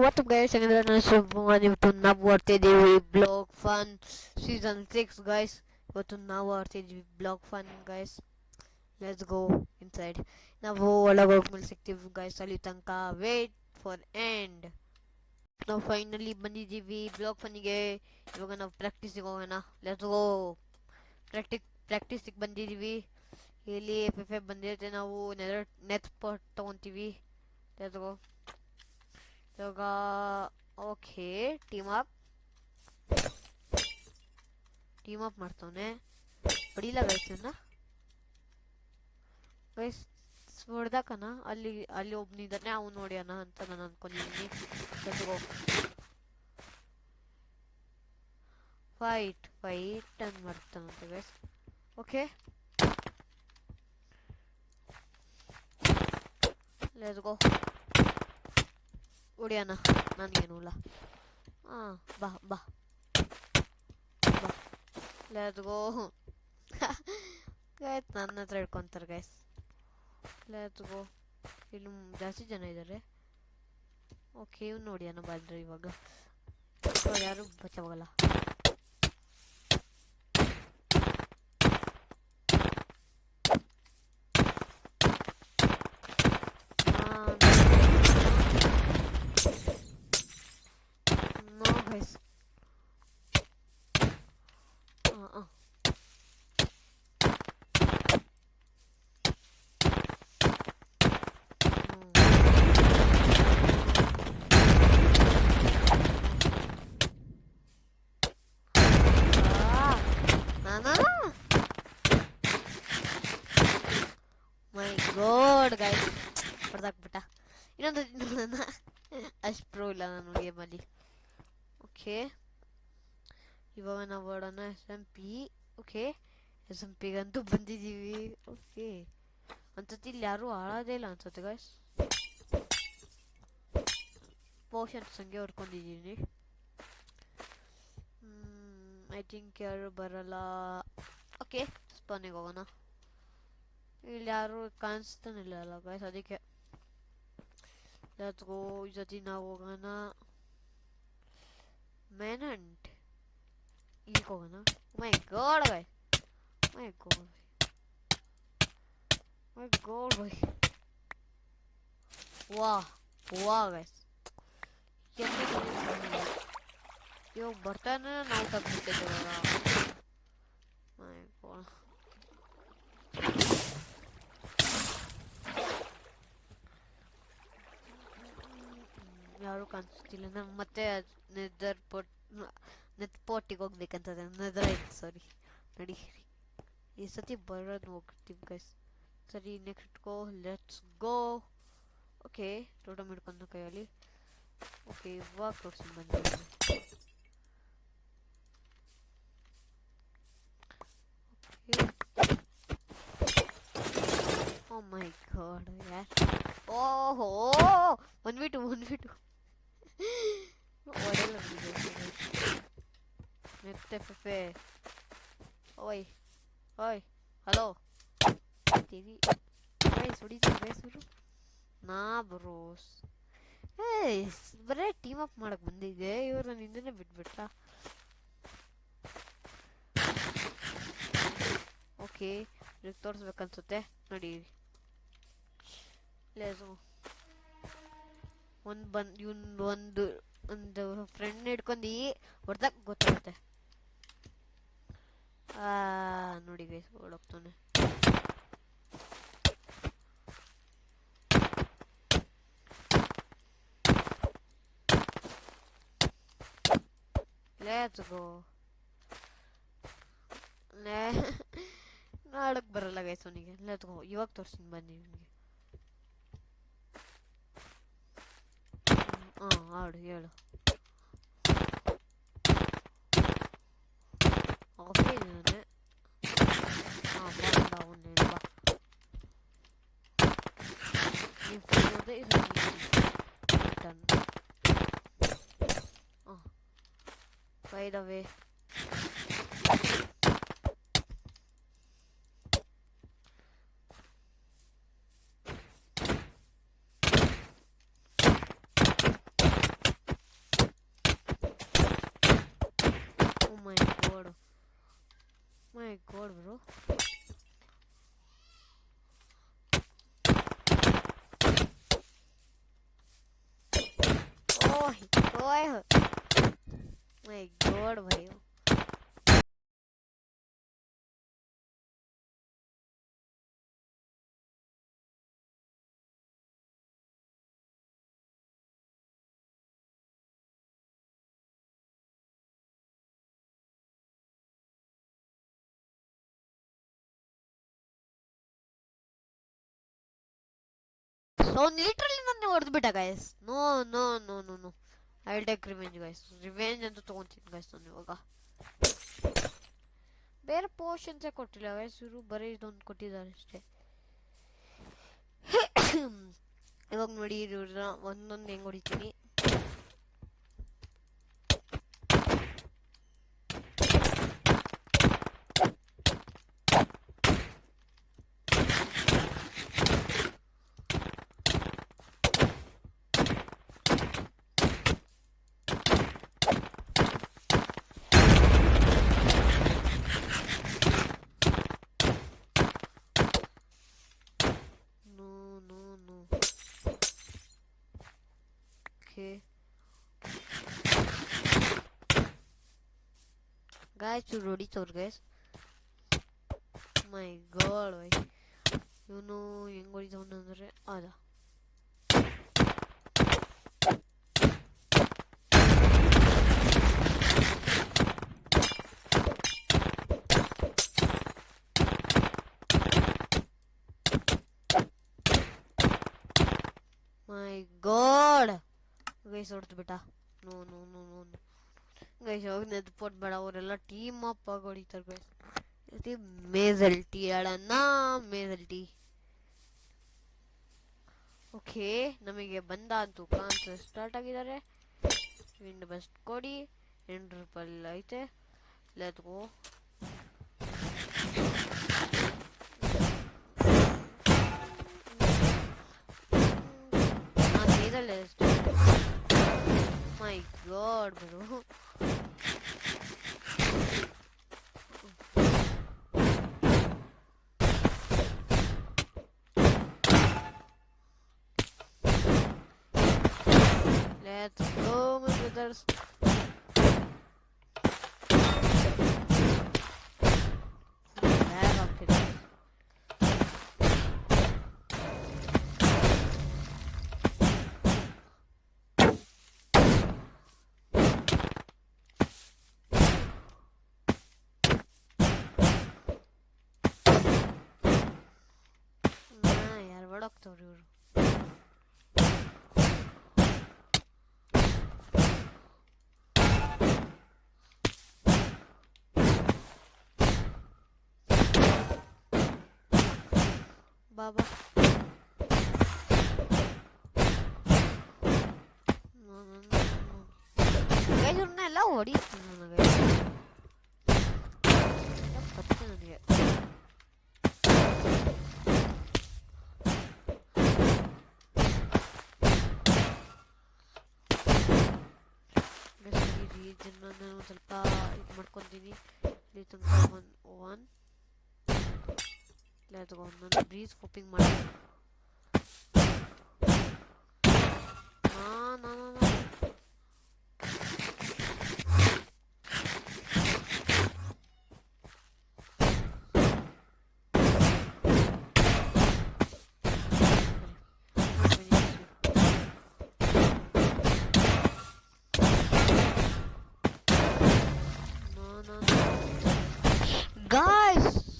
what's up guys, another ನೀವು ನಾವು ಬರ್ತಿದ್ದೀವಿ ಬ್ಲಾಗ್ ಫನ್ ಸೀಸನ್ 6 ಗೈಸ್. ಇವತ್ತು ನಾವು ಆಡ್ತಿದ್ವಿ blog fun guys. Let's go inside. ನಾವು ಒಳಗೆ ಹೋಗ್ಮೇಲೆ ಸಿಗ್ತೀವಿ ಗೈಸ್. ಅಲ್ಲಿ ತನಕ ವೇಟ್ ಫಾರ್ ಎಂಡ್. ನಾವು ಫೈನಲಿ ಬಂದಿದ್ದೀವಿ ಬ್ಲಾಗ್ ಫನ್ನಿಗೆ. ಇವಾಗ ನಾವು ಪ್ರಾಕ್ಟೀಸಿಗೆ ಹೋಗೋಣ. Let's go. ಪ್ರಾಕ್ಟೀಸಿಗೆ ಬಂದಿದ್ದೀವಿ. ಇಲ್ಲಿ ಎಫ್ ಬಂದಿರುತ್ತೆ. ನಾವು ನೆಟ್ ಸ್ಪಾಟ್ ತೊಗೊತೀವಿ. Let's go. ಇವಾಗ ಓಕೆ ಟೀಮ್ ಅಪ್ ಮಾಡ್ತಾವನೆ. ಹೊಡಿಲ್ಲ ಗೈಸ್ ಇವನ್ನ. ಗೈಸ್ ಹೊಡ್ದಾಕನ ಅಲ್ಲಿ ಒಬ್ನಿದ್ದಾನೆ, ಅವ್ನು ನೋಡ್ಯಾನ ಅಂತ ನಾನು ಅನ್ಕೊಂಡಿದ್ದೀನಿ. ಫೈಟ್ ಅಂತ ಮಾಡ್ತಾನಂತೆ ಗೈಸ್. Okay let's go. ಹೊಡಿಯೋಣ, ನನಗೇನು ಇಲ್ಲ. ಬಾ ಬಾ ಬಾ. Let's go. ಗೈಸ್ ನನ್ನ ಹತ್ರ ಹಿಡ್ಕೊಂತಾರೆ ಗೈಸ್. ಲೆಟ್ಸ್ ಗೋ. ಇಲ್ಲಿ ಜಾಸ್ತಿ ಜನ ಇದ್ದಾರೆ. ಓಕೆ ಇವ್ನು ನೋಡಿಯೋಣ ಬಂದ್ರೆ ಇವಾಗ. ಯಾರು ಬಚಾವಾಗಲ್ಲ. ಮೈ ಗಾಡ್ ಗೈಸ್, ಹೊಡೆದಾಕ್ಬಿಟ್ಟ. ಇನ್ನೊಂದು ಅಷ್ಟು ಪ್ರೋ ಇಲ್ಲ ನಾನು ಗೇಮಲ್ಲಿ. ಓಕೆ ಇವಾಗ ನಾವು ಆಡೋಣ SMP. ಓಕೆ SMPಗಂತೂ ಬಂದಿದ್ದೀವಿ. ಓಕೆ ಅನ್ಸತ್ತೆ ಇಲ್ಲಿ ಯಾರು ಆಡೋದೇ ಇಲ್ಲ ಅನ್ಸತ್ತೆ ಗೈಸ್. ಪೋಷನ್ಸ್ ಹಂಗೆ ಹೊಡ್ಕೊಂಡಿದ್ದೀನಿ. ಐ ಥಿಂಕ್ ಯಾರು ಬರಲ್ಲ. ಓಕೆ ಸ್ಪಾನಿಗೆ ಹೋಗೋಣ. ಇಲ್ಲಿ ಯಾರು ಕಾಣಿಸ್ತಾನಿಲ್ಲ ಅಲ್ಲ ಗೈಸ್, ಅದಕ್ಕೆ ಲೆಟ್ಸ್ ಗೋ. ಈ ಜೊತೆ ನಾವು ಹೋಗೋಣ ಮೆನಂಟ್. ಈಗ ಹೋಗೋಣ. ಮೈ ಗಾಡ್ ಗೈಸ್, ಮೈ ಗಾಡ್ ಗೈಸ್. ವಾ ಗೈಸ್, ಇವಾಗ ಬರ್ತಾನೆ ನಾವು ತಪ್ಪಿದ್ದೇವಲ್ಲ. ಮೈ ಗಾಡ್. ಯಾರು ಕಾಣಿಸ್ತಿಲ್ಲ. ನಂಗೆ ಮತ್ತೆ ನೆಟ್ ಪೋಟಿಗೆ ಹೋಗ್ಬೇಕಂತದೆ. ಸಾರಿ ನಡಿ. ಈ ಸತಿ ಬರೋದು ಹೋಗ್ತೀವಿ ಗೈಸ್. ಸರಿ next go. Let's go. Okay totem ಹಿಡ್ಕೊಂಡು ಕೈಯಲ್ಲಿ. ಓಕೆ ಇವಾಗ ತೋರಿಸಿ ಬಂದಿದ್ದೀನಿ. ಓ ಮೈ ಗಾಡ್ ಯಾರ್. ಓಹೋ 1v2 ಹೊಡೆಯಲ್ಲ ಮತ್ತೆ ಫೆಫೆ. ಓಯ್ ಹಲೋ ತಿರಿ ಗೈಸ್. ಹೊಡಿತೀವಿ ಗೈಸ್ ಇವರು. ನಾ ಬ್ರೋಸ್ ಬರೇ ಟೀಮ್ ಅಪ್ ಮಾಡಕ್ ಬಂದಿದ್ದೆ, ಇವರು ನನ್ನ ಹಿಂದೆನೇ ಬಿಟ್ಬಿಟ್ಟ. ಓಕೆ ಇದಕ್ಕೆ ತೋರಿಸ್ಬೇಕನ್ಸುತ್ತೆ ನೋಡಿ. ಒಂದು ಫ್ರೆಂಡ್ ಹಿಡ್ಕೊಂಡು ಹೊಡೆದಾಗ ಗೊತ್ತಾಗುತ್ತೆ. ನೋಡಿ ಗೈಸ್ ಓಡೋಗ್ತಾನೆ. Let's go. ನಾಡಕ್ ಬರಲ್ಲ ಗೈಸ್ ಅವನಿಗೆ. Let's go. ಇವಾಗ ತೋರಿಸ್ತೀನಿ ಬನ್ನಿ ನಿಮಗೆ. ಆಡು ಹೇಳು. ಓಕೆ ಬಾ. By the way, my god bro. ಓಯ್ ಓಯ್ ಮೈ ಗಾಡ್ भाई. So literally ನನ್ನ ಹೊಡೆದ್ಬಿಟ್ಟ ಗೈಸ್. No no no no no. I will take revenge guys. Revenge ಅಂತ ತಗೊಂತೀನಿ ಗೈಸ್ ನಾನು ಇವಾಗ. ಬೇರೆ ಪೋಷನ್ಸೇ ಕೊಟ್ಟಿಲ್ಲ ಗೈಸ್, ಇವರು ಬರೀ ಇದೊಂದು ಕೊಟ್ಟಿದ್ದಾರೆ ಅಷ್ಟೇ. ಇವಾಗ ನೋಡಿ ಇವ್ರನ್ನ ಒಂದೊಂದು ಹೆಂಗ್ ಹೊಡಿತೀನಿ. Guys, you ready to guys? My god, why? You know, ಹೆಂಗ್ ಹೊಡಿದವನು ಅಂದ್ರೆ ಅದ. My god, guys ಹೊಡ್ದು ಬಿಟ್ಟ. No no no no no. Guys ಹೋಗಿ ನೆದ್ಪೋಟ್ ಬೇಡ, ಅವರೆಲ್ಲ ಟೀಮ್ ಅಪ್ ಆಗಿ ಹೊಡಿತಾರೆ ಗೈಸ್. ಮೇಜಲ್ಟಿ ಆಡೋಣ, ಮೇಜಲ್ಟಿ. ಓಕೆ, ನಮಗೆ ಬಂದ ಅಂತೂ ಕಾನ್ಸ್ ಸ್ಟಾರ್ಟ್ ಆಗಿದ್ದಾರೆ. ವಿಂಡ್ ಬೆಸ್ಟ್ ಕೊಡಿ, ₹8 ಐತೆ. Let's go. My god, bro. Let's go, my brothers. ಹೊಡೋಗ್ತವ್ರಿ ಇವರು. ಬಾಬಾ ಇವ್ರನ್ನ ಎಲ್ಲ ಹೊಡಿತೀನಿ ನನಗೆ. ನನಗೆ ನಾನು ಸ್ವಲ್ಪ ಇದು ಮಾಡ್ಕೊತೀನಿ. ಇಲ್ಲಿ ತನಕ ಒನ್ ಲೆಟ್ಸ್ ಗೋ. ನಾನು ಬ್ರೀಸ್ ಹೋಪಿಂಗ್ ಮಾಡಿ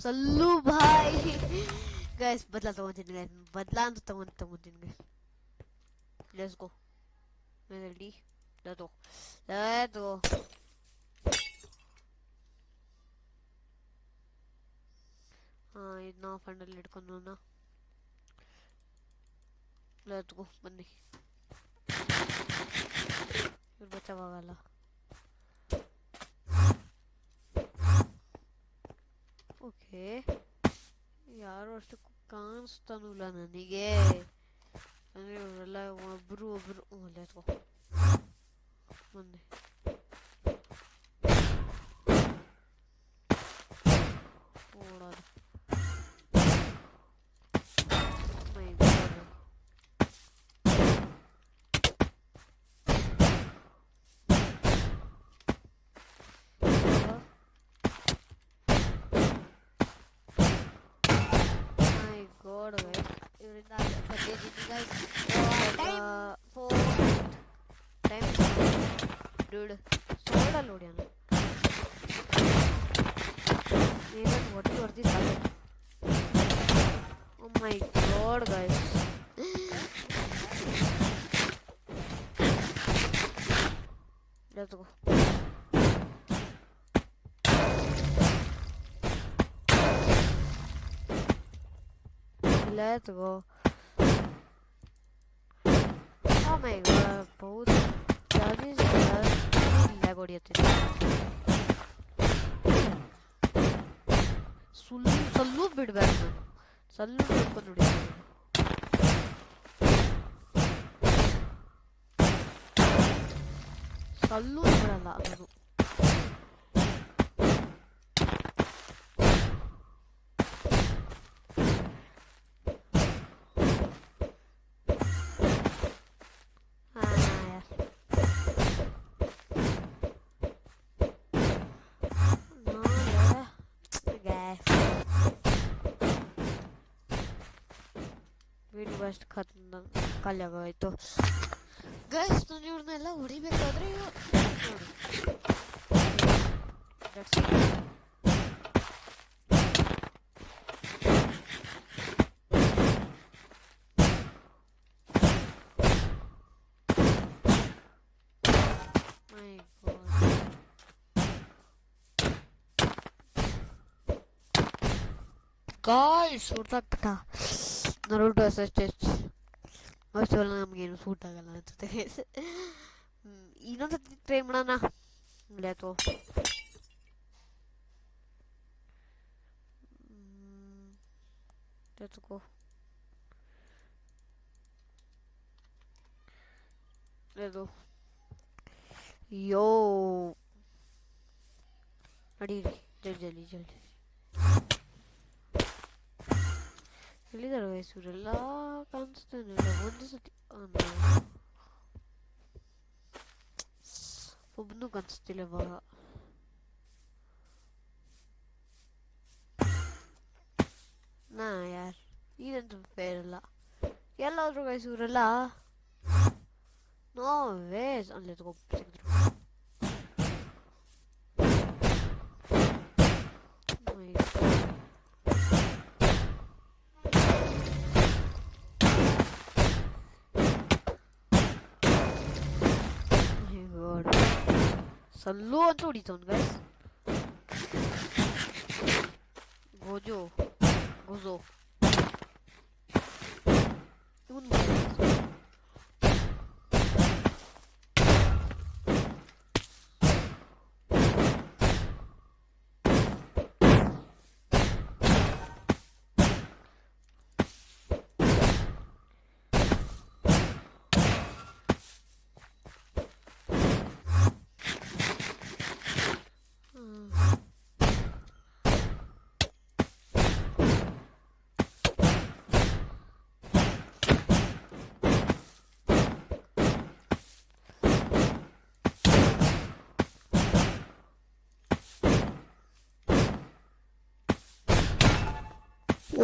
ಸಲ್ಲು ಭಾಯ್. ಗೈಸ್ ಬದಲಾ ತಗೊಂತೀನಿ ಗೈಸ್, ಬದಲಾ ಅಂತ ತಗೊಂತೀನಿ guys. Let's go. Melody let's go. ಇದನ್ನ ಫಂಡಲ್ಲಿ ಇಟ್ಕೊಂಡು ಲೆಟ್ಸ್ ಗೋ. ಬನ್ನಿ, ಇವ್ರು ಬಚಾವಾಗಲ್ಲ. ಓಕೆ, ಯಾರು ಅಷ್ಟಕ್ಕೂ ಕಾಣಿಸ್ತಾನಿಲ್ಲ ನನಗೆ. ಅಂದರೆ ಇವರೆಲ್ಲ ಒಬ್ರು ಲೆಟ್ಸ್ ಗೋ. ಬನ್ನಿ, god guys, ಇವರಿಂದ ಬಂದಿದ್ದೀನಿ guys. For time dude sold all ಹೊಡ್ಯಾನ even what this target. Oh my god guys, let's go. Let's go. Oh my god, बहुत ज़्यादा लैग हो रही है. सल्लू बिड बैट्समैन सल्लू बिड नुड़ी सल्लू बिಡಲ್ಲ ಅದನ್ನು. ವೆಸ್ಟ್ ಖತ್ಮ ಖಾಲಿ ಆಗೋಯ್ತು ಗೈಸ್. ನಾನು ಇವ್ರನ್ನೆಲ್ಲ ಹೊಡಿಬೇಕಾದ್ರೆ ಗಾಯ್ಸ್ ಹೊಡ್ದಾಕ್ಬಿಟ್ಟ. ನರುಟೋ ಅಷ್ಟೇ ಅಷ್ಟೆಲ್ಲ ನಮಗೇನು ಸೂಟ್ ಆಗಲ್ಲ ಅನ್ಸುತ್ತೆ. ಇನ್ನೊಂದ್ಸತಿ ಟ್ರೈ ಮಾಡೋಣ. Lathe let's go. let's ಯೋ ನಡೀರಿ ಜಲ್ದಿ ಜಲ್ದಿ ಎಲ್ಲಿದ್ದಾರೆ ವಯಸ್ಸೂರೆಲ್ಲ ಕಾಣಿಸ್ತಾನೆ ಒಂದು ಸತಿ ಒಬ್ಬನು ಕಾಣಿಸ್ತಿಲ್ಲ ಇವಾಗ. ನಾ ಯಾರು ಇದಂತೂ ಫೇರ್ ಇಲ್ಲ. ಎಲ್ಲಾದ್ರೂ ವಯಸ್ಸೂರೆಲ್ಲ ನೋ ವೇಸ್ ಅಲ್ಲೇ ಸಿಕ್ಕಿದ್ರು. ಸಲ್ಲು ಅಂತ ಹೊಡಿತವನ್ ಗೈಸ್. ಗೋಜೋ ಗೋಜೋ ಇವನ್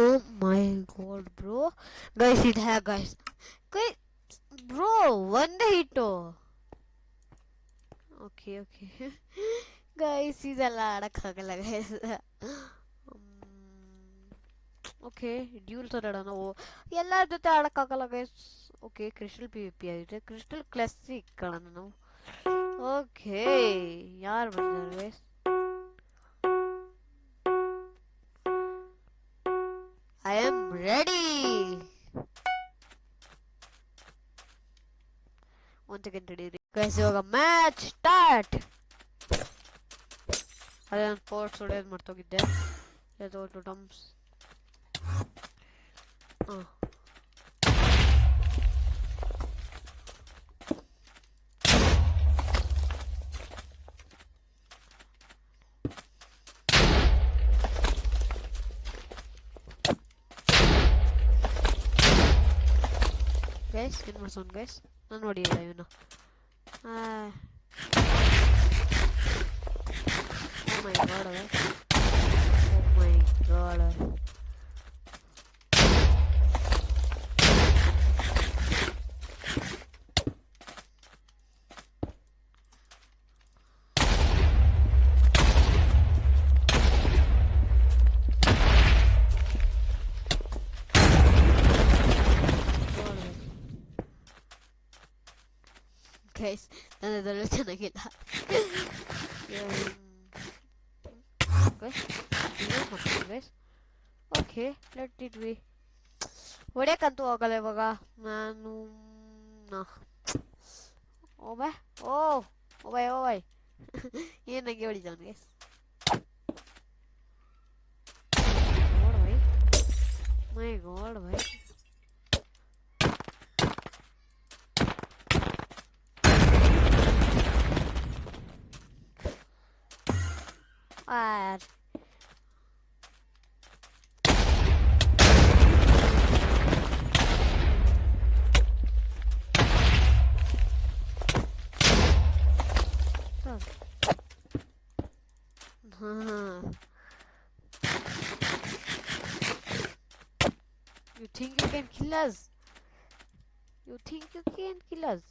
oh my god bro guys it have guys bro one hit okay guys ಇದೆಲ್ಲ ಆಡಕ್ಕಾಗಲ್ಲ guys. ಓಕೆ ಡ್ಯೂಲ್ಸ್ ಆಡೋಣ. ಎಲ್ಲರ ಜೊತೆ ಆಡಕ್ಕಾಗಲ್ಲ guys. Okay crystal P V P ಆಗಿದೆ. ಕ್ರಿಸ್ಟಲ್ ಕ್ಲಾಸಿಕ್ ಆಡೋಣ ನಾವು. ಓಕೆ ಯಾರು ಬಂದಿದ್ದಾರೆ guys? I am ready. One second ready. Guys, ಇವಾಗ ಮ್ಯಾಚ್ ಸ್ಟಾರ್ಟ್. ಅದೇ ನಾನು ಪೋರ್ಟ್ಸ್ ಹೊಡೆಯೋದು ಮರ್ತೋಗಿದ್ದೆ. ಅದು ಟಮ್ಸ್ ಗೈಸ್ ಏನು ಮಾಡ್ಸೋಣ ಗೈಸ್? ನಾನು ನೋಡಿಲ್ಲ ಇವನು. Oh my god, oh my god. Guys, ನನ್ನದರಲ್ಲೂ ಚೆನ್ನಾಗಿಲ್ಲ. Okay, let it be. ಹೊಡ್ಯಕ್ಕಂತೂ ಹೋಗಲ್ಲ ಇವಾಗ ನಾನು. ಓ ಬಾಯ್, ಓ ಬಾಯ್, ಓ ಬಾಯ್. ಏನು ನಂಗೆ ಹೊಡಿದ ಅವನಿಗೆ. My god boy. You think you can kill us? You think you can kill us?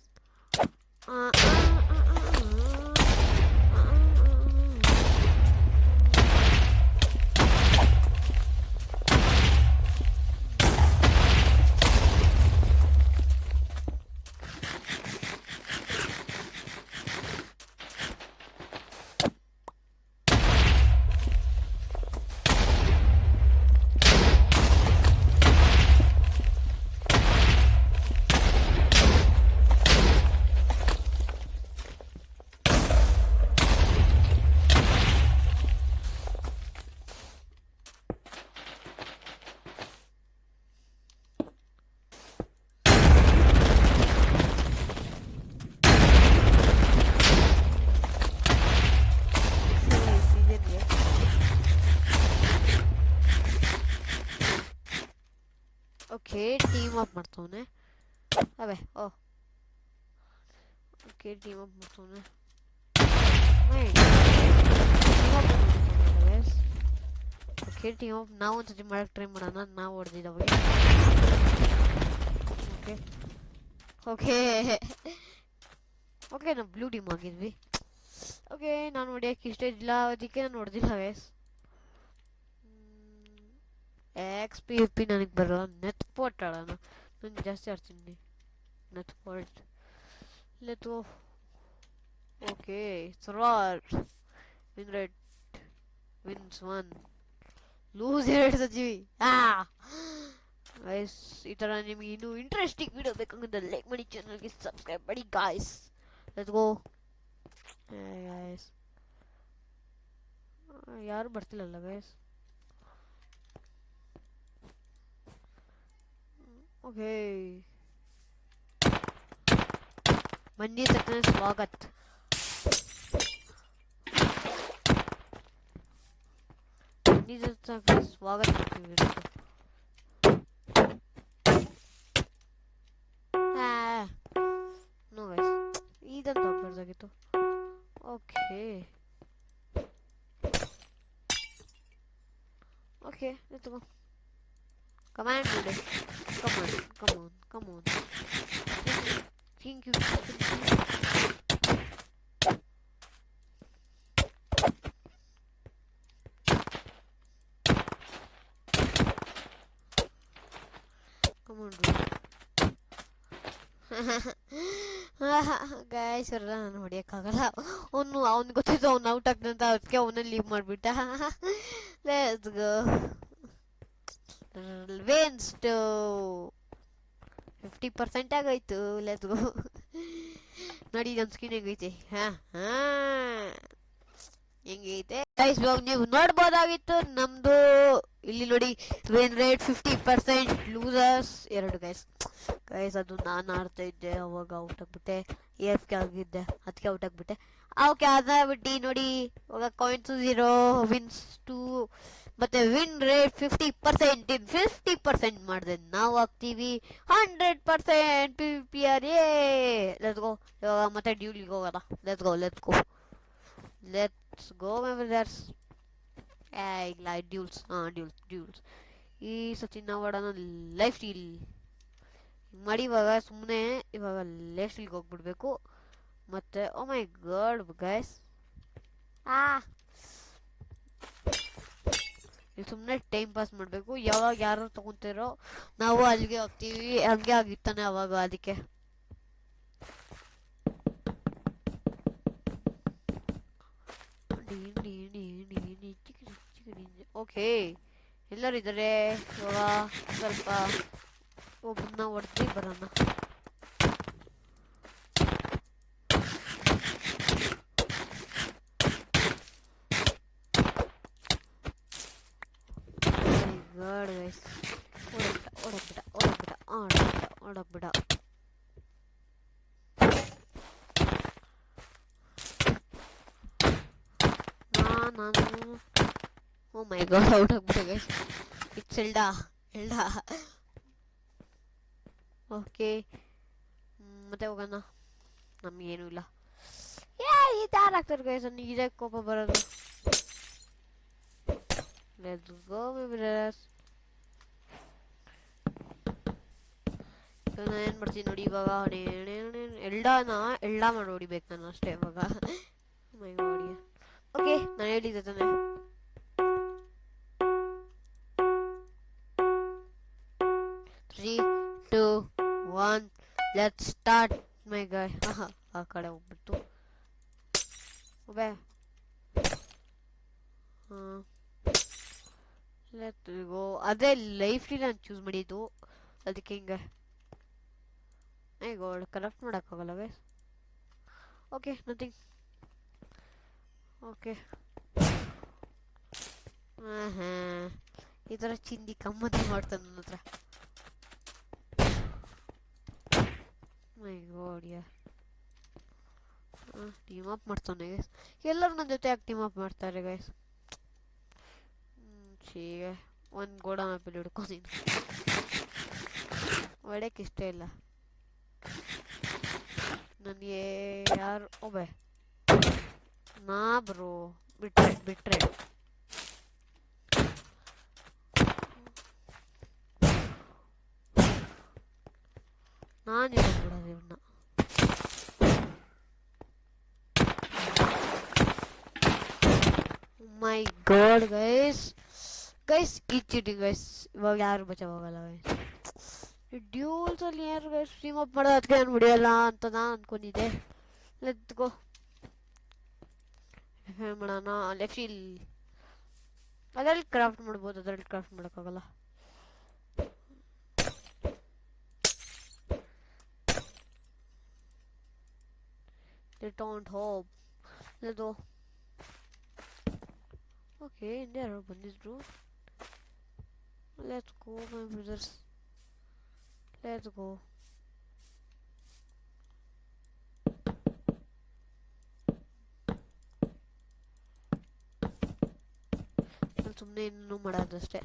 Okay, team up ಮಾಡ್ತವನೆ. ಅವೆ ಓಕೆ, ಟೀಮ್ ಅಪ್ ಮಾಡ್ತವನೆ. ಓಕೆ, ಟೀಮ್ ಅಪ್ ನಾವು ಒಂದ್ಸತಿ ಮಾಡಕ್ಕೆ ಟ್ರೈ ಮಾಡೋಣ. ನಾವು ಹೊಡೆದಿದ್ದಾವೆ. ಓಕೆ ಓಕೆ ಓಕೆ, ನಾವು ಬ್ಲೂ ಟೀಮ್ ಆಗಿದ್ವಿ. ಓಕೆ, ನಾನು ಹೊಡಿಯೋಕ್ಕೆ ಇಷ್ಟ ಇಲ್ಲ, ಅದಕ್ಕೆ ನಾನು ಹೊಡೆದಿಲ್ಲ ವೇಸ್. XP ನನಗೆ ಬರಲ್ಲ. ನೆಟ್ ಪೋರ್ಟ್ ಆಡೋಣ. ನಾನು ಜಾಸ್ತಿ ಆಡ್ತೀನಿ net port. Let go. Okay, ಸರಾರ್ ವಿನ್ ರೇಟ್ ವಿನ್ಸ್ 1 ಲೂಸ್ 2 ಸಚಿವಿ. ಗೈಸ್, ಈ ಥರ ನಿಮಗೆ ಇನ್ನೂ ಇಂಟ್ರೆಸ್ಟಿಂಗ್ ವಿಡಿಯೋ ಬೇಕಂದ್ರೆ ಲೈಕ್ ಮಾಡಿ, ಚಾನಲ್ಗೆ ಸಬ್ಸ್ಕ್ರೈಬ್ ಮಾಡಿ ಗಾಯ್ಸ್. Let's go guys. ಯಾರು ಬರ್ತಿಲ್ಲಲ್ಲ ಗೈಸ್. ಓಕೆ, ಬನ್ನಿ ತಕ್ಷಣ ಸ್ವಾಗತ. ಸ್ವಾಗತ ಮಾಡ್ತೀವಿ. ನೋ ಗೈಸ್, ಇದಂತ ಆಗ್ಬಾರ್ದಾಗಿತ್ತು. Okay okay, let's go. Come on, dude. Come on. Think you can come on, dude. Guys, ನಾನು ಹೊಡಿಯೋಕ್ಕಾಗಲ್ಲ. ಅವ್ನು ಗೊತ್ತಿದ್ದು ಅವ್ನು ಔಟ್ ಆಗ್ತಂತ, ಅದಕ್ಕೆ ಅವನ್ನ ಲೀವ್ ಮಾಡಿಬಿಟ್ಟ. Let's go. ವೇನ್ಸ್ಟ್ 50% ಆಗೋಯ್ತು. Let's go. ನೋಡಿ ನನ್ನ ಸ್ಕಿನ್ ಹೆಂಗೈತೆ. ಹೆಂಗೈತೆ ಗೈಸ್, ನೀವು ನೋಡ್ಬೋದಾಗಿತ್ತು ನಮ್ದು. ಇಲ್ಲಿ ನೋಡಿ, ವಿನ್ ರೇಟ್ 50%, ಲೂಸರ್ಸ್ 2 ಗೈಸ್. ಅದು ನಾನು ಆಡ್ತಾ ಇದ್ದೆ, ಅವಾಗ ಔಟ್ ಆಗ್ಬಿಟ್ಟೆ. AFK ಆಗಿದ್ದೆ, ಅದಕ್ಕೆ ಔಟ್ ಆಗ್ಬಿಟ್ಟೆ. ಓಕೆ, ಅದಾಗ್ಬಿಟ್ಟು ನೋಡಿ, ಇವಾಗ ಕಾಯಿನ್ಸು 0, ವಿನ್ಸ್ 2, ಮತ್ತೆ ವಿನ್ ರೇಟ್ 50%. 50% ಮಾಡಿದೆ ನಾವು ಆಗ್ತೀವಿ 100% PVPR. Let's go. ಇವಾಗ ಮತ್ತೆ ಡ್ಯೂಲಿಗೆ ಹೋಗೋಣ. Let's go my brothers. ಇಲ್ಲ, ಡ್ಯೂಲ್ಸ್. ಈ ಸತಿ ನಾವು ಆಡೋಣ ಲೈಫ್ ಸ್ಟೀಲ್ ಮಾಡಿ. ಇವಾಗ ಸುಮ್ಮನೆ ಇವಾಗ ಲೈಫ್ ಸ್ಟೀಲ್ಗೆ ಹೋಗ್ಬಿಡ್ಬೇಕು. ಮತ್ತೆ ಓ ಮೈ ಗಾಡ್ ಗೈಸ್, ಸುಮ್ಮನೆ ಟೈಮ್ ಪಾಸ್ ಮಾಡಬೇಕು. ಯಾವಾಗ ಯಾರು ತಗೊಂತಿರೋ ನಾವು ಅಲ್ಲಿಗೆ ಹೋಗ್ತೀವಿ. ಹಂಗೆ ಆಗಿತ್ತಾನೆ ಅವಾಗ. ಅದಕ್ಕೆ ಓಕೆ, ಎಲ್ಲರೂ ಇದ್ದಾರೆ. ಇವಾಗ ಸ್ವಲ್ಪ ಒಬ್ಬನ ಹೊಡೆದು ಬರೋಣ. God guys, ಓಡೋಗ್ಬಿಡ. ನಾನು ಓ ಮೈ ಗಾಡ್, ಔಟ್ ಆಗ್ಬಿಟ್ಟೆ ಗೈಸ್. ಇಟ್ಸ್ ಎಲ್ಡಾ. ಓಕೆ, ಮತ್ತೆ ಹೋಗೋಣ. ನಮ್ಗೇನು ಇಲ್ಲ. ಈ ತಾರ ಆಗ್ತಾರೆ ಗೈಸ್, ನನಗೆ ಇದೇ ಕೋಪ ಬರೋದು. Let's go my brothers. ನಾನು ಏನು ಮಾಡ್ತೀನಿ ನೋಡಿ ಇವಾಗ, ಎಲ್ಡಾ ಮಾಡಿ ಹೊಡಿಬೇಕು ನಾನು ಅಷ್ಟೇ ಇವಾಗ. ಮೈ ಗಾಡ್. ಓಕೆ, ನಾನು ಹೇಳಿದ್ದೆ ತಾನೆ. 3, 2, 1, ಲೆಟ್ಸ್ ಸ್ಟಾರ್ಟ್ ಮೈ ಗಾಯ್. ಆ ಕಡೆ ಹೋಗ್ಬಿಟ್ಟು ಲೆಟ್ಸ್ ಗೋ. ಅದೇ ಲೈಫ್ಲಿ ನಾನು ಚೂಸ್ ಮಾಡಿದ್ದು, ಅದಕ್ಕೆ ಹಿಂಗೆ. ಮೈ ಗಾಡ್, ಕರೆಕ್ಟ್ ಮಾಡೋಕ್ಕಾಗಲ್ಲ ಗೈಸ್. Okay, nothing. ಓಕೆ, ಈ ಥರ ಚಿಂದಿ ಕಮ್ಮತಿ ಮಾಡ್ತಾನೆ ನನ್ನ ಹತ್ರ. ಮೈ ಗಾಡ್, ಟೀಮ್ ಅಪ್ ಮಾಡ್ತಾನೆ ಗೈಸ್. ಎಲ್ಲರೂ ನನ್ನ ಜೊತೆ ಯಾಕೆ ಟೀಮ್ ಅಪ್ ಮಾಡ್ತಾರೆ ಗೈಸ್? ಒಂದು ಗೋಡ ಮ್ಯಾಪಲ್ಲಿ ಹಿಡ್ಕೊಂಡಿನಿ. ಹೊಡೆಯಕ್ಕೆ ಇಷ್ಟ ಇಲ್ಲ ನನಗೆ. ಯಾರು ನಾ ಬ್ರೋ, ಬಿಟ್ರೆ ನಾನಿಲ್ಲ ಬಿಡೋದು ಇವನ್ನ. ಮೈ ಗಾಡ್ ಗೈಸ್, ಈ ಚೀಟಿಂಗ್ ಗೈಸ್. ಇವಾಗ ಯಾರು ಬಚಾವಾಗಲ್ಲ ಗೈಸ್. ಡ್ಯೂಲ್ಸ್ ಅಲ್ಲಿ ಯಾರು ಗೈಸ್ ಸ್ಟ್ರೀಮ್ ಅಪ್ ಮಾಡೋದು, ಅದಕ್ಕೆ ನಾನು ಬಿಡಿಯಲ್ಲ ಅಂತ ನಾನು ಅನ್ಕೊಂಡಿದ್ದೆ. ಲೆಟ್ಸ್ ಗೋ ಮಾಡೋಣ. ಲೆಫ್ಟಿಲ್ ಅದ್ರಲ್ಲಿ ಕ್ರಾಫ್ಟ್ ಮಾಡ್ಬೋದು, ಅದ್ರಲ್ಲಿ ಕ್ರಾಫ್ಟ್ ಮಾಡೋಕ್ಕಾಗಲ್ಲ. They don't hope. Let's go. Okay, ಹಿಂದೆ ಯಾರು ಬಂದಿದ್ರು. Let's go my brothers. Let's go. ನಾನು ಸುಮ್ಮನೆ ಇನ್ನೂ ಮಾಡೋದಷ್ಟೇ.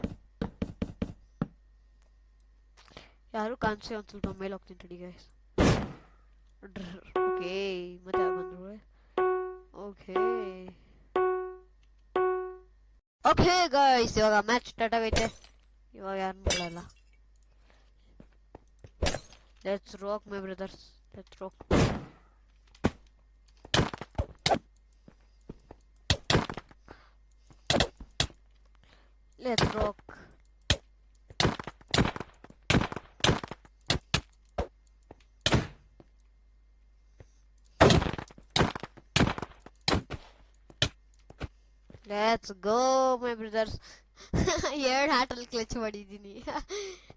ಯಾರು ಕಾಣಿಸಿ ಒಂದು ಸ್ವಲ್ಪ ಮೇಲೆ ಹೋಗ್ತೀನಿ ತಡಿ ಗೈಸ್. ಓಕೆ, ಮತ್ತೆ ಬಂದ್ರು. ಓಕೆ ಗೈಸ್, ಇವಾಗ ಮ್ಯಾಚ್ ಸ್ಟಾರ್ಟ್ ಆಗೈತೆ. ಇವಾಗ ಯಾರು ಮಾಡಲ್ಲ. Let's rock my brothers, let's rock. Let's rock. Let's go my brothers. 2 ಆಟಲ್ಲಿ ಕ್ಲಚ್ ಮಾಡಿದ್ದೀನಿ.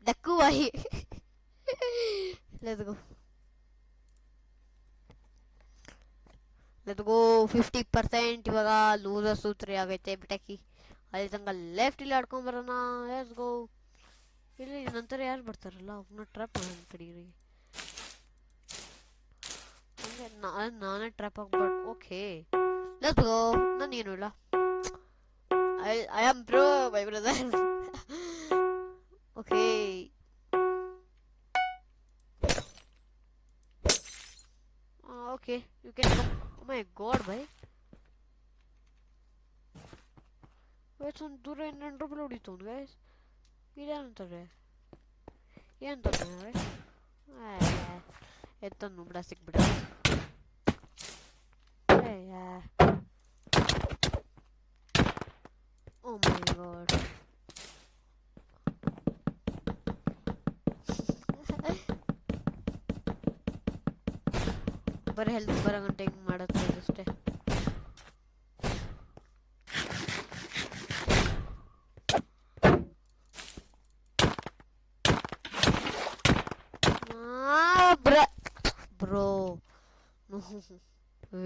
ಡಕ್ಕು ಬಾಯಿ. Let's go 50%. ಇವಾಗ ಲೂಸರ್ ಸೂತ್ರಿ ಆಗೈತೆ. ಬಿಟಾಕಿ ಅಲ್ಲಿ ತನಕ ಲೆಫ್ಟ್ ಇಲ್ಲಿ ಆಡ್ಕೊಂಬರೋಣ. Let's go. ಇಲ್ಲಿ ನಂತರ ಯಾರು ಬರ್ತಾರಲ್ಲ ಅವ್ರನ್ನ ಟ್ರ್ಯಾಪ್ ಮಾಡೋಣ ಕಡೆಗೆ. ಹಂಗೆ ನಾನೇ ಟ್ರ್ಯಾಪ್ ಆಗ್ಬಾರ್ದು. ಓಕೆ, ಲೆಟ್ಸ್ ಗೋ. ನಾನೇನು ಇಲ್ಲ. I am pro, my brother. Okay. Okay, you can come. Oh my god, bhai. Wait, some dura in double auditon, guys. We don't know. It's a number sick, but oh my god. ಬರೀ health ಬರೋ ಗಂಟೆ ಹಿಂಗೆ ಮಾಡುತ್ತೆ ಅಷ್ಟೇ.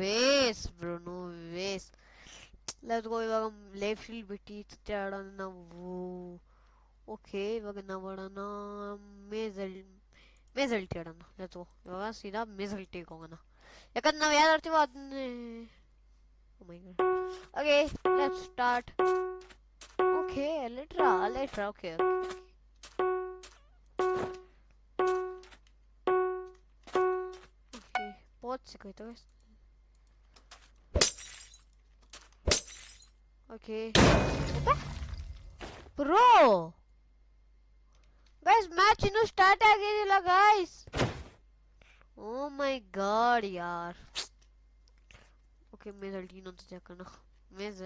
Waste bro, no waste. Let's go. ಇವಾಗ life shield ಬಿಟ್ಟು ಮತ್ತೆ ಆಡೋಣ ನಾವು. ಓಕೆ, ಇವಾಗ ನಾವು ಆಡೋಣ ಮೇಜಲ್ಟಿ ಆಡೋಣ. Let's go. ಇವಾಗ ಸೀದಾ ಮೇಜಲ್ಟಿಗೆ ಹೋಗೋಣ, ಯಾಕಂದ್ರೆ ನಾವು ಯಾರು ಆಡ್ತೀವೋ ಅದನ್ನೇ. Oh my god. Okay, let's start. Okay, ಲೆಟ್ರಾ. ಓಕೆ ಓಕೆ, ಪೋಚ್ ಸಿಕ್ಕಾಯ್ತು guys. Okay bro, guys match ಇನ್ನೂ ಸ್ಟಾರ್ಟ್ ಆಗಿರಲಿಲ್ಲ ಗೈಸ್. ಓ ಮೈ ಗಾಡ್ ಯಾರ್. ಓಕೆ, ಮೇಜಲ್ಟಿ ಇನ್ನೊಂದು ಹಾಕೋಣ. ಮೇಜ್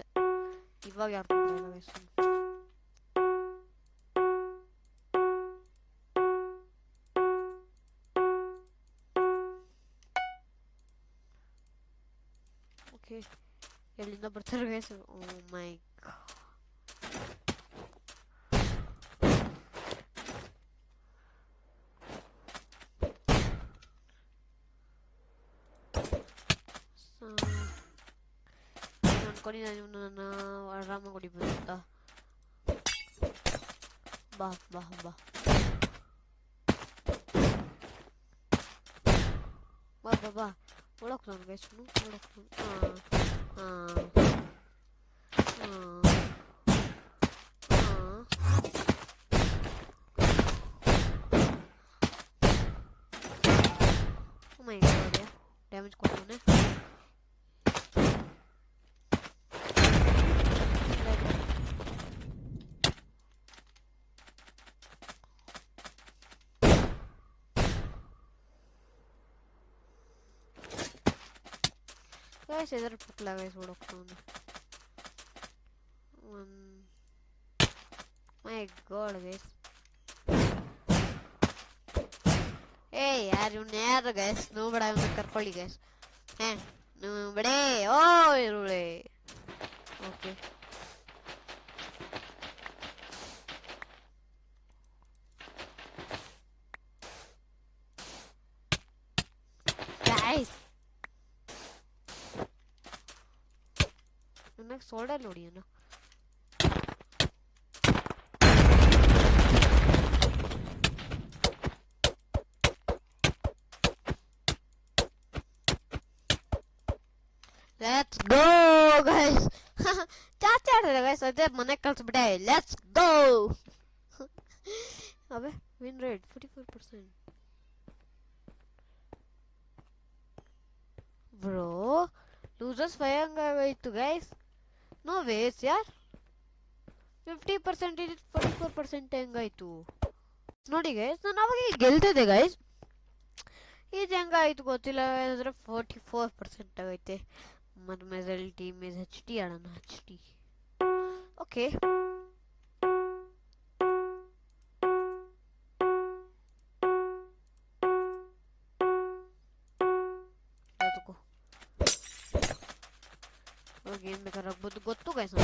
ಇವಾಗ ಯಾರು ತೊಗೊಂಡಿಲ್ಲ ಗೈಸ್. ಓಕೆ, ಎಲ್ಲಿಂದ ಬರ್ತಾರೆ ಗೈಸ್? Oh my god. ಅನ್ಕೊಂಡಿದ್ದೀನಿ ಇವನ್ನ ಆರಾಮಾಗಿ ಹೊಡಿಬೋದು ಅಂತ. ಬಾ ಬಾ ಬಾ ಬಾ ಬಾ ಬಾ. ಒಳಕ್ ನಾನು ಗೈಸ್, ಒಳಕ್ Oh my god, yeah. Damage ಕೊಟ್ಟವನೆ. Guys, ಇದರ ಪುಕ್ಲ ಗೈಸ್ ಹೊಡೋಕ್ತವನೆ. My god guys. Hey yaar, ಇವ್ನ ಯಾರು ಗೈಸ್? ನೋಬೇಡ, ಇವನ್ನ ಕರ್ಕೊಳ್ಳಿ ಗೈಸ್. ನೋಬೇಡೆ. ಓ ಇರುಳೆ. ಓಕೆ, ಗೈಸ್ ನನಗೆ ಸೋಲ್ಡರ್ ನೋಡಿ ಅಣ್ಣ. Let's go guys. ಜಾಸ್ತಿ ಆಡಿದ್ರೆ ಗೈಸ್, ಅದೇ ಮನೆಗೆ ಕಳ್ಸ್ಬಿಟ್ಟೆ. Let's go. ಅಬೆ ವಿನ್ ರೇಟ್ 44%. ಬ್ರೋ, ಲೂಸರ್ಸ್ 5 ಹಂಗಾಗೋಯ್ತು ಗೈಸ್. ನೋ ವೇಸ್ ಯಾರ್. 50% 44% ಹೆಂಗಾಯ್ತು ನೋಡಿ ಗೈಸ್. ನಾನು ಅವಾಗ ಗೆಲ್ತಿದ್ದೆ ಗೈಸ್. ಇದು ಹೆಂಗಾಯ್ತು ಗೊತ್ತಿಲ್ಲ. ಅಂದರೆ 44% ಆಗೈತೆ. ಮತ್ತು ಮೆಜಲ್ಟಿ HT ಆಡೋಣ. HT okay. ಏನು ಬೇಕಾದ್ರೆ ಆಗ್ಬೋದು ಗೊತ್ತು ಗೈಸ್.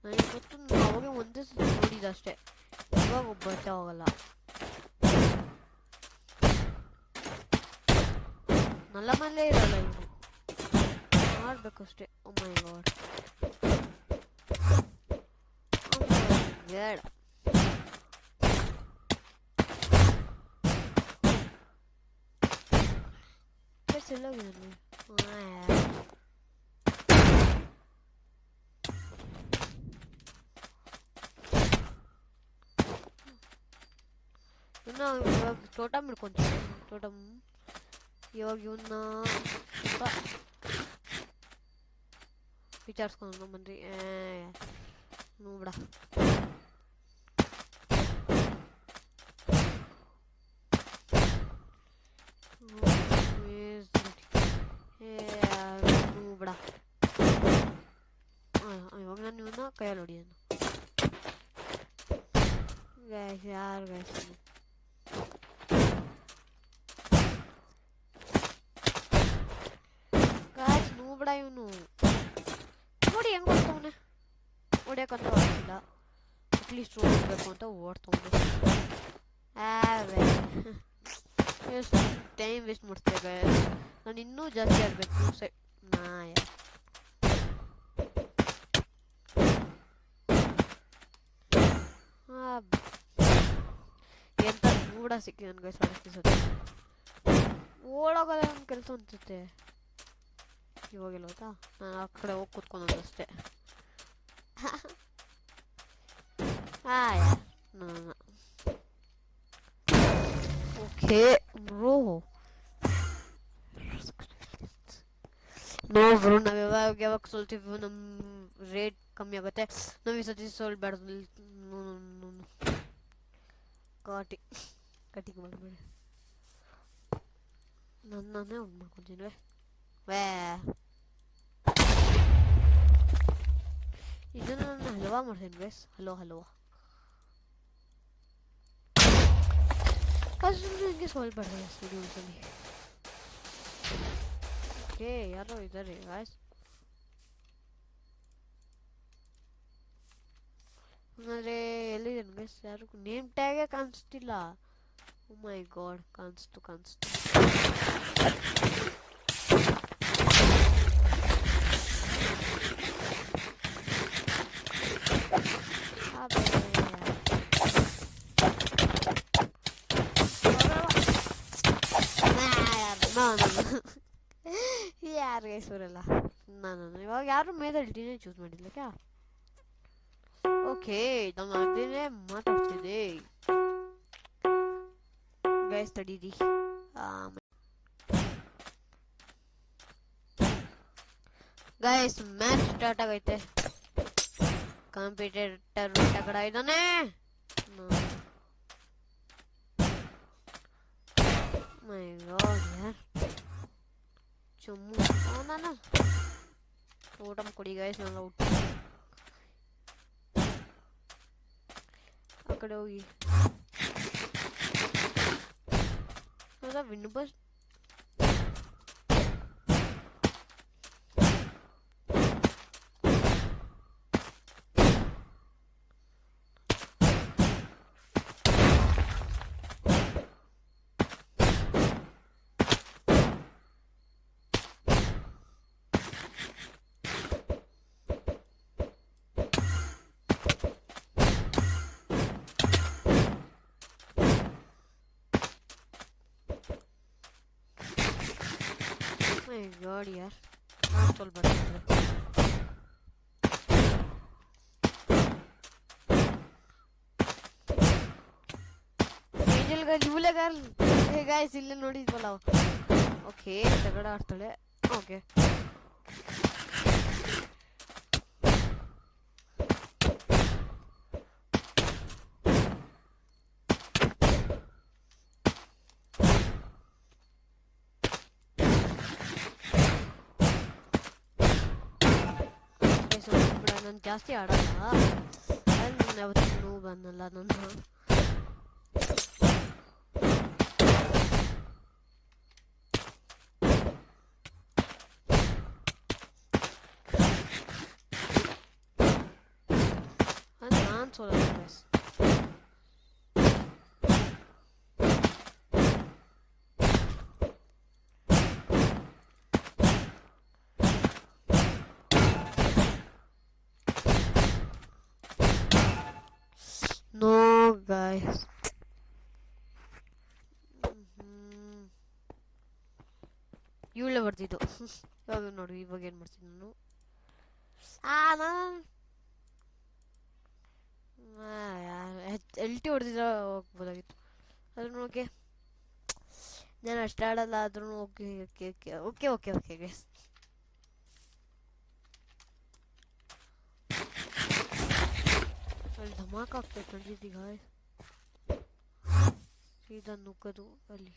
ನನಗೆ ಗೊತ್ತು, ಅವಾಗ ಒಂದೇ ಸಲ ನೋಡಿದಷ್ಟೇ. ಇವಾಗ ಬರ್ತಾ ಹೋಗಲ್ಲ. ನಲ್ಲ ಮಲ್ಲೇ ಇರಲ್ಲ, ಇವರು ಮಾಡ್ಬೇಕಷ್ಟೇ. ಓ ಮೈ ಗಾಡ್. ಬೇಡ ಎಲ್ಲೋಗಿದ್ದಾನೆ. ಇವಾಗ ಟೋಟಮ್ ಹಿಡ್ಕೊಂತೀನಿ. ಟೋಟಮ್ ಇವಾಗ ಇವನ್ನ ವಿಚಾರಿಸ್ಕೊಂಡು ಬಂದ್ರಿ. ನೋಡ ನೋಡ. ಇವಾಗ ನಾನು ಇವನ್ನ ಕೈಯಲ್ಲಿ ಹೊಡಿಯೋನು. ಯಾರು ಗೈಸ್ ನೋಬೇಡ. ಇವನು ನೋಡಿ ಹೆಂಗ್ ಓಡ್ತವನೆ. ಹೊಡಿಯಕ್ಕಂತ ಓಡಿಸಿಲ್ಲ, ಅಟ್ಲೀಸ್ಟ್ ಓಡಬೇಕು ಅಂತ ಓಡ್ತವನೆ. ಎಷ್ಟು ಟೈಮ್ ವೇಸ್ಟ್ ಮಾಡ್ತೀಯ ಗೈಸ್. ನಾನು ಇನ್ನೂ ಜಾಸ್ತಿ ಆಡಬೇಕು. ನಾಯ ಎಂತ ಕೂಡ ಸಿಕ್ಕಿ ನನ್ಗೆ ಸಡಕಿಸುತ್ತೆ. ಓಡೋಗೋದೇ ಒಂದು ಕೆಲಸ ಅನ್ಸುತ್ತೆ. ಇವಾಗಿಲ್ಲ ಗೊತ್ತಾ, ನಾನು ಆ ಕಡೆ ಹೋಗಿ ಕೂತ್ಕೊಂಡು ಅಷ್ಟೇ. Okay bro. ನೋ ಬ್ರೋ, ನಾವು ಯಾವಾಗ ಸೋಲ್ತೀವಿ ನಮ್ಮ ರೇಟ್ ಕಮ್ಮಿ ಆಗುತ್ತೆ. ನಾವು ಈ ಸತಿ ಸೋಲ್ಬಾರ್ದು. ಕಟಿಗೆ ಮಾಡ್ಬೇಡಿ. ನಾನೇ ಉಂಟು ಮಾಡ್ಕೊತೀನಿ. ಇದನ್ನು ನಾನು ಹಲ್ವಾ ಮಾಡ್ತೀನಿ ಗೈಸ್. ಹಲ್ವಾ ಅಷ್ಟು ಹಿಂಗೆ ಸೋಲ್ಬಾರ್ದು ವಿಡಿಯೋಸಲ್ಲಿ. ಓಕೆ, ಯಾರೋ ಇದ್ದಾರೆ ಗಾಯ್ಸ್. ಅಂದರೆ ಎಲ್ಲಿದ್ದೇನೆ ಗೈಸ್? ಯಾರು ನೇಮ್ ಟ್ಯಾಗೇ ಕಾಣಿಸ್ತಿಲ್ಲ. ಓ ಮೈ ಗಾಡ್, ಕಾಣಿಸ್ತು. ಯಾರು ಗೈಸ್ ಬರಲ್ಲ. ನಾನು ಇವಾಗ ಯಾರು ಮೇದಲ್ಲಿ ಡಿನೇ ಚೂಸ್ ಮಾಡಿಲ್ಲ ಕ್ಯಾ? ಓಕೆ, ನಾನು ಅದನ್ನೇ ಮಾತಾಡ್ತಿದ್ದೆ ಗೈಸ್. ತಡೀರಿ. ಗೈಸ್ ಮ್ಯಾಚ್ ಸ್ಟಾರ್ಟ್ ಆಗೈತೆ. ಕಾಂಪಿಟೇಟರ್ ತಗಡ ಇದ್ದಾನೆ. ಮೈ ಗಾಡ್ ಯಾರ್ ಚುಮ್ಮು. ನಾನು ಊಟ ಕೊಡಿ ಗೈಸ್. ನಾನು ಊಟ ಆ ಕಡೆ ಹೋಗಿ ವಿನ್ ಬಸ್. ಮೈ ಗಾಡ್ ಯಾರ್, ನಾನು ಸೋಲ್ಬಾರ್ದು. ಗಾಯ್ಸ್ ಇಲ್ಲೇ ನೋಡಿದ್ವಲ್ಲ. ಓಕೆ, ತಗಡ ಆಡ್ತಾಳೆ. ಓಕೆ, ನಾನು ಜಾಸ್ತಿ ಆಡಲ್ಲ. ನಾನು ಯಾವತ್ತೂ ಬಂದಲ್ಲ. ನನ್ನ ಸೋಲಲ್ಲ ಗೈಸ್. No guys. ಇವಳೆ ಬರ್ತಿದ್ದು. ಇವಾಗ ನೋಡಿ, ಇವಾಗ ಏನು ಮಾಡ್ತೀನಿ ನಾನು. LT ಹೊಡೆದಿದ್ರೆ ಹೋಗ್ಬೋದಾಗಿತ್ತು. ಆದ್ರೂ ಓಕೆ, ನಾನು ಅಷ್ಟು ಆಡಲ್ಲ. ಆದ್ರೂ okay okay okay okay okay okay guys. ಅಲ್ಲಿ ಧಮಾಕ ಆಗ್ತೈತೆ ನೋಡಿದ್ದೀಗ. ಸೀದಾ ನುಗ್ಗದು ಅಲ್ಲಿ.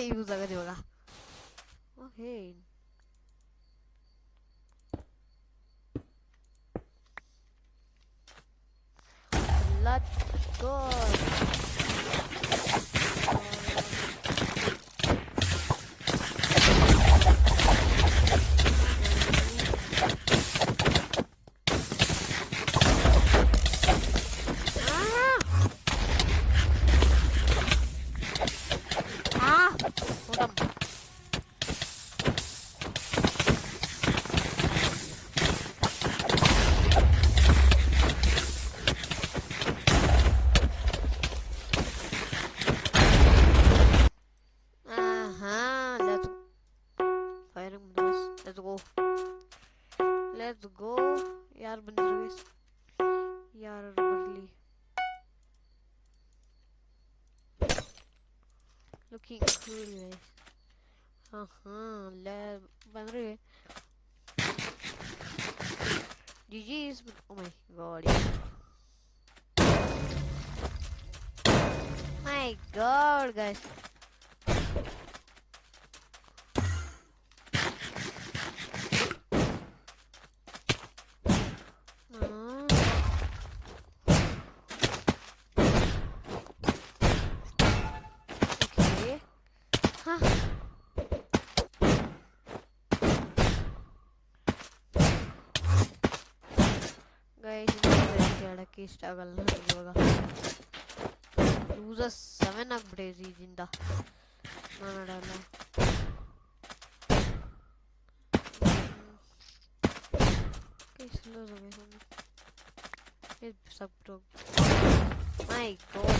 ಯೂಸ್ ಆಗದೆ ಇವಾಗ. Okay, let's go. ಅಲ್ಲೇ ಬಂದ್ರಿ GG's. Oh my god. My god, guys. Okay. Huh. Guys, ಆಡಕ್ಕೆ ಇಷ್ಟ ಆಗಲ್ಲ ಇವಾಗ. ಲೂಸರ್ಸ್ 7 ಆಗ್ಬಿಟ್ಟೈತಿ ಇದರಿಂದ. ನಾನು ಆಡಲ್ಲ. My god.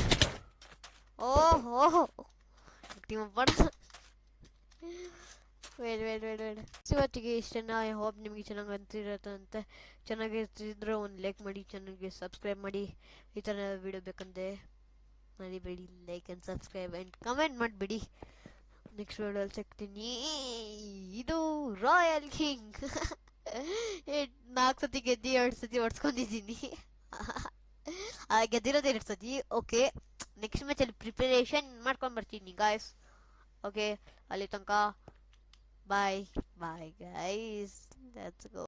Oh. Team up. Wait. ಇವತ್ತಿಗೆ ಇಷ್ಟನ್ನ. ಐ ಹೋಪ್ ನಿಮಗೆ ಚೆನ್ನಾಗಿ ಅನ್ಸಿರತ್ತಂತೆ. ಚೆನ್ನಾಗಿರ್ತಿದ್ರೆ ಒಂದು ಲೈಕ್ ಮಾಡಿ, ಚಾನಲ್ಗೆ ಸಬ್ಸ್ಕ್ರೈಬ್ ಮಾಡಿ. ಈ ಥರ ವಿಡಿಯೋ ಬೇಕಂದ್ರೆ ಮರಿಬೇಡಿ, like and subscribe and comment ಮಾಡಿಬಿಡಿ. ನೆಕ್ಸ್ಟ್ ವಿಡಿಯೋಲ್ಲಿ ಸಿಗ್ತೀನಿ. ಇದು ರಾಯಲ್ ಕಿಂಗ್. 4 ಸತಿ ಗೆದ್ದು 2 ಸತಿ ಹೊಡ್ಸ್ಕೊಂಡಿದ್ದೀನಿ. ಗೆದ್ದಿರೋದು 2 ಸತಿ. ಓಕೆ, ನೆಕ್ಸ್ಟ್ ಮ್ಯಾಚಲ್ಲಿ ಪ್ರಿಪರೇಷನ್ ಮಾಡ್ಕೊಂಡು ಬರ್ತೀನಿ ಗಾಯ್ಸ್. ಓಕೆ, ಅಲ್ಲಿ ತನಕ ಬಾಯ್ ಗೈಸ್. Let's go.